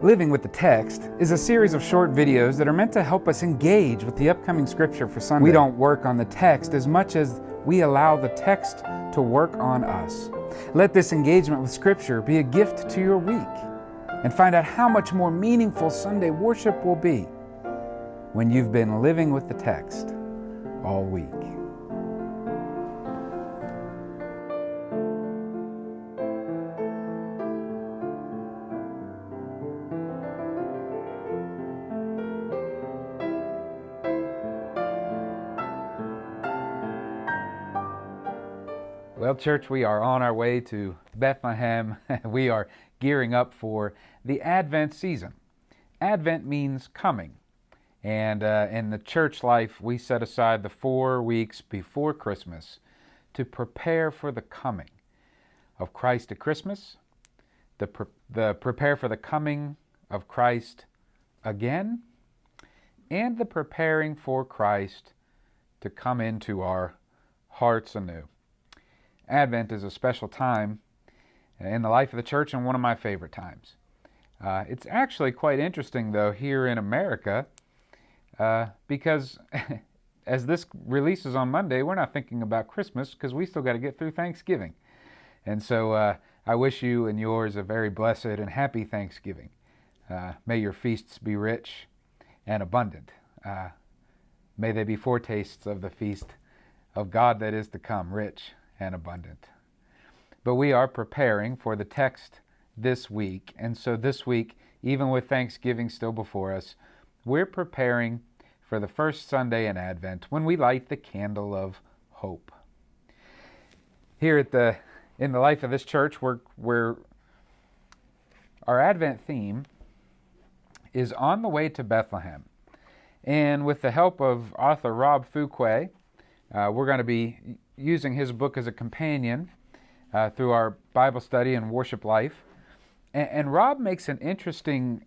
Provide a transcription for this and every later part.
Living with the Text is a series of short videos that are meant to help us engage with the upcoming scripture for Sunday. We don't work on the text as much as we allow the text to work on us. Let this engagement with scripture be a gift to your week, and find out how much more meaningful Sunday worship will be when you've been living with the text all week. Well, church, we are on our way to Bethlehem. We are gearing up for the Advent season. Advent means coming. And in the church life, we set aside the 4 weeks before Christmas to prepare for the coming of Christ at Christmas, the prepare for the coming of Christ again, and the preparing for Christ to come into our hearts anew. Advent is a special time in the life of the church and one of my favorite times. It's actually quite interesting, though, here in America, because as this releases on Monday, we're not thinking about Christmas because we still got to get through Thanksgiving. And so I wish you and yours a very blessed and happy Thanksgiving. May your feasts be rich and abundant. May they be foretastes of the feast of God that is to come, rich and abundant. But we are preparing for the text this week, and so this week, even with Thanksgiving still before us, we're preparing for the first Sunday in Advent when we light the candle of hope. Here in the life of this church, our Advent theme is on the way to Bethlehem. And with the help of author Rob Fuquay, we're going to be using his book as a companion through our Bible study and worship life. And Rob makes an interesting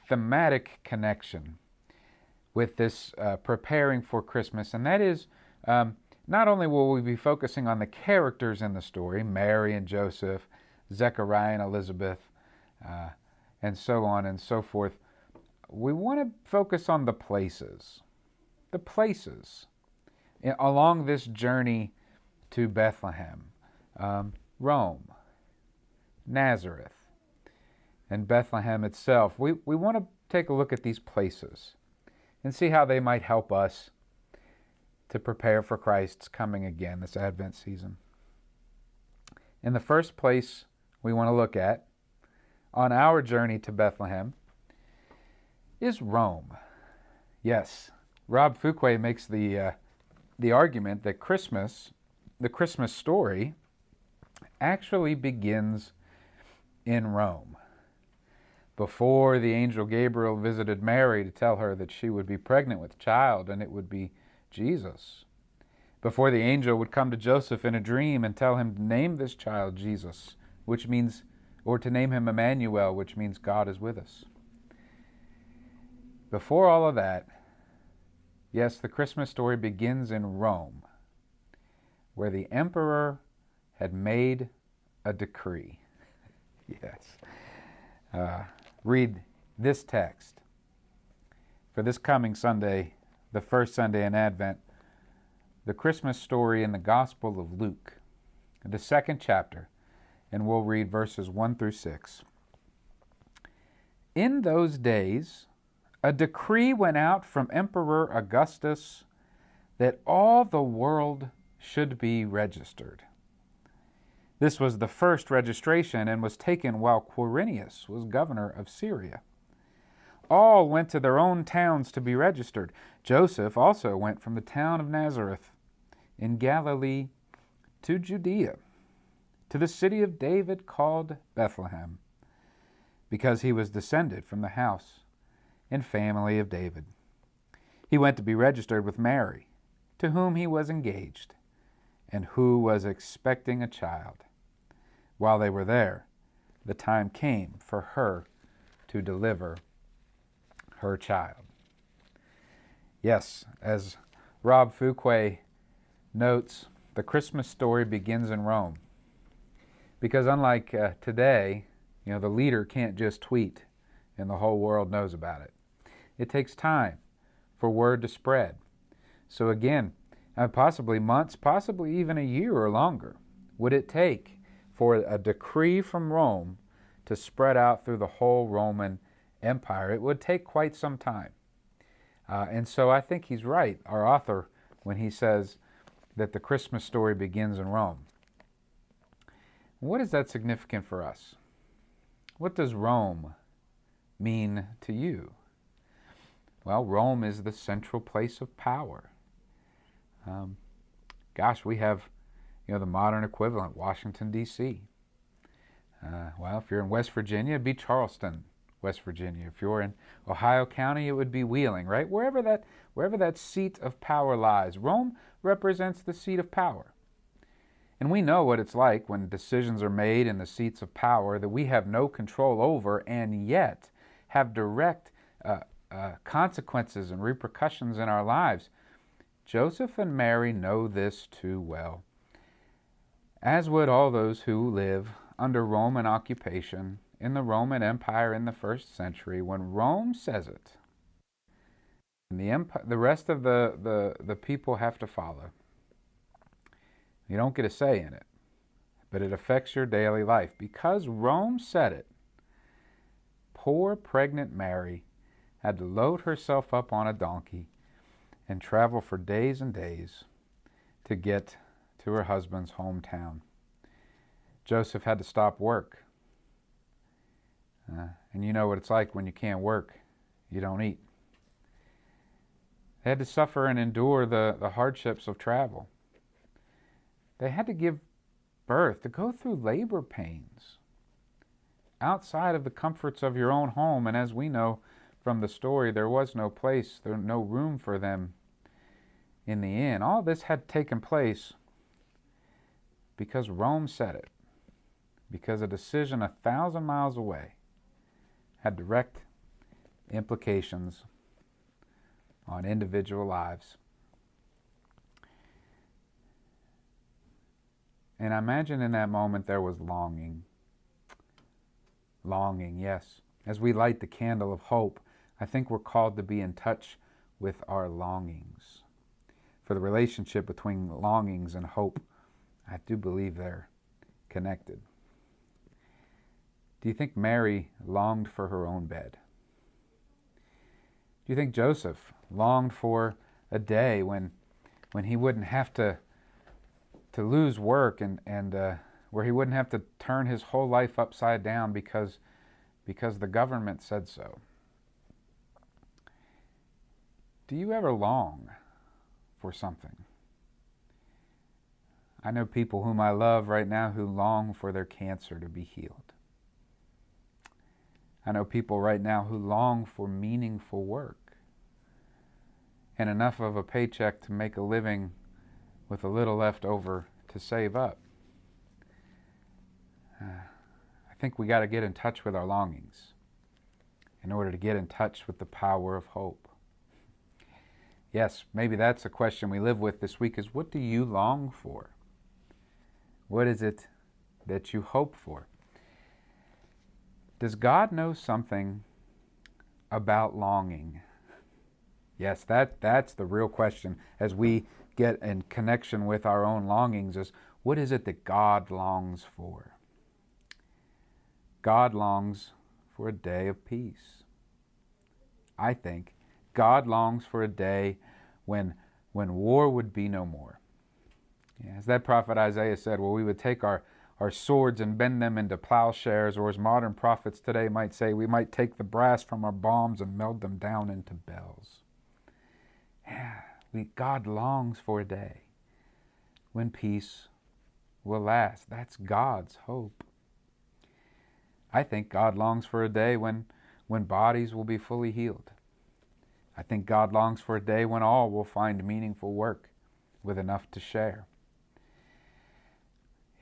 thematic connection with this preparing for Christmas. And that is, not only will we be focusing on the characters in the story, Mary and Joseph, Zechariah and Elizabeth, and so on and so forth, we want to focus on the places. The places along this journey to Bethlehem, Rome, Nazareth, and Bethlehem itself. We want to take a look at these places and see how they might help us to prepare for Christ's coming again this Advent season. In the first place we want to look at on our journey to Bethlehem is Rome. Yes, Rob Fuquay makes the argument that the Christmas story, actually begins in Rome. Before the angel Gabriel visited Mary to tell her that she would be pregnant with a child and it would be Jesus. Before the angel would come to Joseph in a dream and tell him to name this child Jesus, which means, or to name him Emmanuel, which means God is with us. Before all of that, yes, the Christmas story begins in Rome, where the emperor had made a decree. Yes. Read this text for this coming Sunday, the first Sunday in Advent, the Christmas story in the Gospel of Luke, the 2nd chapter, and we'll read verses 1 through 6. In those days, a decree went out from Emperor Augustus that all the world should be registered. This was the first registration and was taken while Quirinius was governor of Syria. All went to their own towns to be registered. Joseph also went from the town of Nazareth in Galilee to Judea, to the city of David called Bethlehem, because he was descended from the house and family of David. He went to be registered with Mary, to whom he was engaged, and who was expecting a child. While they were there, the time came for her to deliver her child. Yes, as Rob Fuquay notes, the Christmas story begins in Rome. Because unlike today, You know, the leader can't just tweet and the whole world knows about it. It takes time for word to spread. So again, possibly months, possibly even a year or longer, would it take for a decree from Rome to spread out through the whole Roman Empire? It would take quite some time. And so I think he's right, our author, when he says that the Christmas story begins in Rome. What is that significant for us? What does Rome mean to you? Well, Rome is the central place of power. We have, the modern equivalent, Washington, D.C. Well, if you're in West Virginia, it'd be Charleston, West Virginia. If you're in Ohio County, it would be Wheeling, right? Wherever that seat of power lies, Rome represents the seat of power. And we know what it's like when decisions are made in the seats of power that we have no control over and yet have direct consequences and repercussions in our lives. Joseph and Mary know this too well, as would all those who live under Roman occupation in the Roman Empire in the first century. When Rome says it, and the rest of the people have to follow. You don't get a say in it, but it affects your daily life. Because Rome said it, poor pregnant Mary had to load herself up on a donkey and travel for days and days to get to her husband's hometown. Joseph had to stop work. And you know what it's like when you can't work, you don't eat. They had to suffer and endure the hardships of travel. They had to give birth, to go through labor pains outside of the comforts of your own home. And as we know from the story, there was no place, no room for them in the inn. All this had taken place because Rome said it, because a decision 1,000 miles away had direct implications on individual lives. And I imagine in that moment there was longing. Longing, yes. As we light the candle of hope, I think we're called to be in touch with our longings. For the relationship between longings and hope, I do believe they're connected. Do you think Mary longed for her own bed? Do you think Joseph longed for a day when he wouldn't have to lose work and where he wouldn't have to turn his whole life upside down because the government said so? Do you ever long for something? I know people whom I love right now who long for their cancer to be healed. I know people right now who long for meaningful work and enough of a paycheck to make a living with a little left over to save up. I think we got to get in touch with our longings in order to get in touch with the power of hope. Yes, maybe that's a question we live with this week, is what do you long for? What is it that you hope for? Does God know something about longing? Yes, that's the real question as we get in connection with our own longings, is what is it that God longs for? God longs for a day of peace. I think God longs for a day when war would be no more. Yeah, as that prophet Isaiah said, well, we would take our swords and bend them into plowshares, or as modern prophets today might say, we might take the brass from our bombs and meld them down into bells. Yeah, God longs for a day when peace will last. That's God's hope. I think God longs for a day when bodies will be fully healed. I think God longs for a day when all will find meaningful work with enough to share.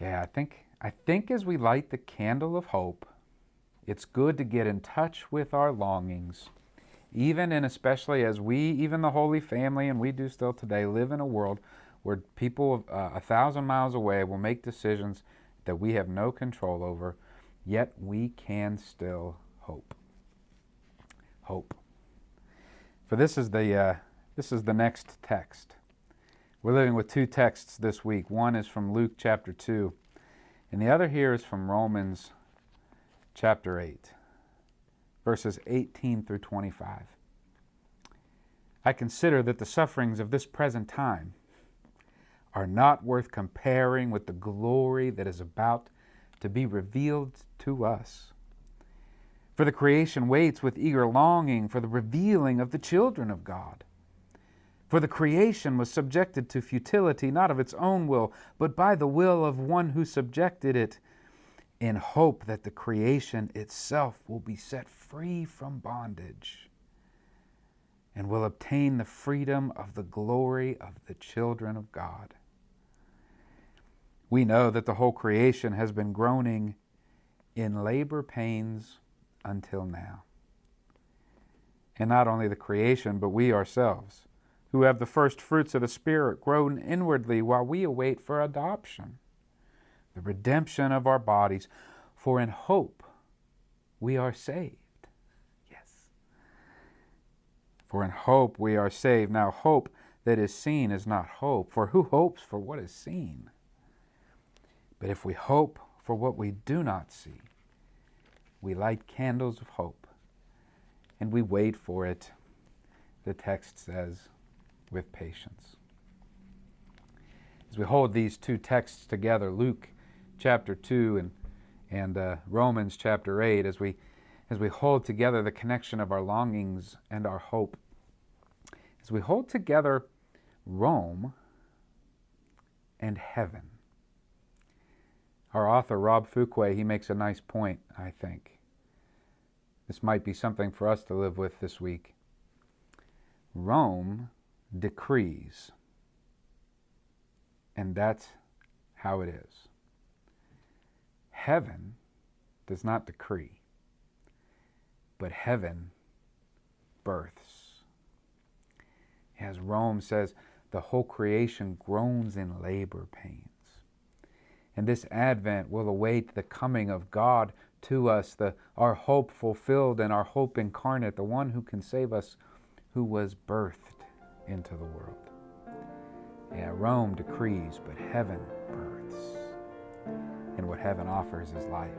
Yeah, I think as we light the candle of hope, it's good to get in touch with our longings, even and especially as we, even the Holy Family, and we do still today, live in a world where people 1,000 miles away will make decisions that we have no control over. yet we can still hope. Hope. For this is the next text. We're living with two texts this week. One is from Luke chapter 2, and the other here is from Romans chapter 8, verses 18 through 25. I consider that the sufferings of this present time are not worth comparing with the glory that is about to be revealed to us. For the creation waits with eager longing for the revealing of the children of God. For the creation was subjected to futility, not of its own will, but by the will of one who subjected it, in hope that the creation itself will be set free from bondage and will obtain the freedom of the glory of the children of God. We know that the whole creation has been groaning in labor pains until now. And not only the creation, but we ourselves, who have the first fruits of the Spirit, groan inwardly while we await for adoption, the redemption of our bodies. For in hope we are saved. Yes. For in hope we are saved. Now hope that is seen is not hope, for who hopes for what is seen? But if we hope for what we do not see, we light candles of hope, and we wait for it, the text says, with patience. As we hold these two texts together, Luke chapter 2 and Romans chapter 8, as we hold together the connection of our longings and our hope, as we hold together Rome and heaven. Our author, Rob Fuqua, he makes a nice point, I think. This might be something for us to live with this week. Rome decrees, and that's how it is. Heaven does not decree, but heaven births. As Rome says, the whole creation groans in labor pains. And this Advent will await the coming of God to us, our hope fulfilled and our hope incarnate, the one who can save us, who was birthed into the world. Yeah, Rome decrees, but heaven births. And what heaven offers is life.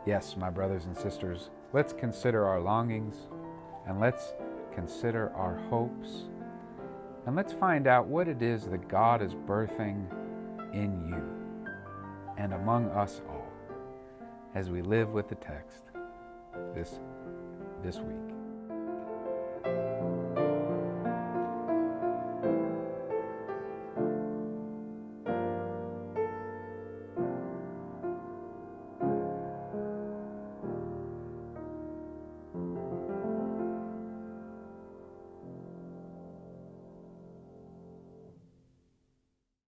Yes, my brothers and sisters, let's consider our longings, and let's consider our hopes, and let's find out what it is that God is birthing in you and among us all as we live with the text this week.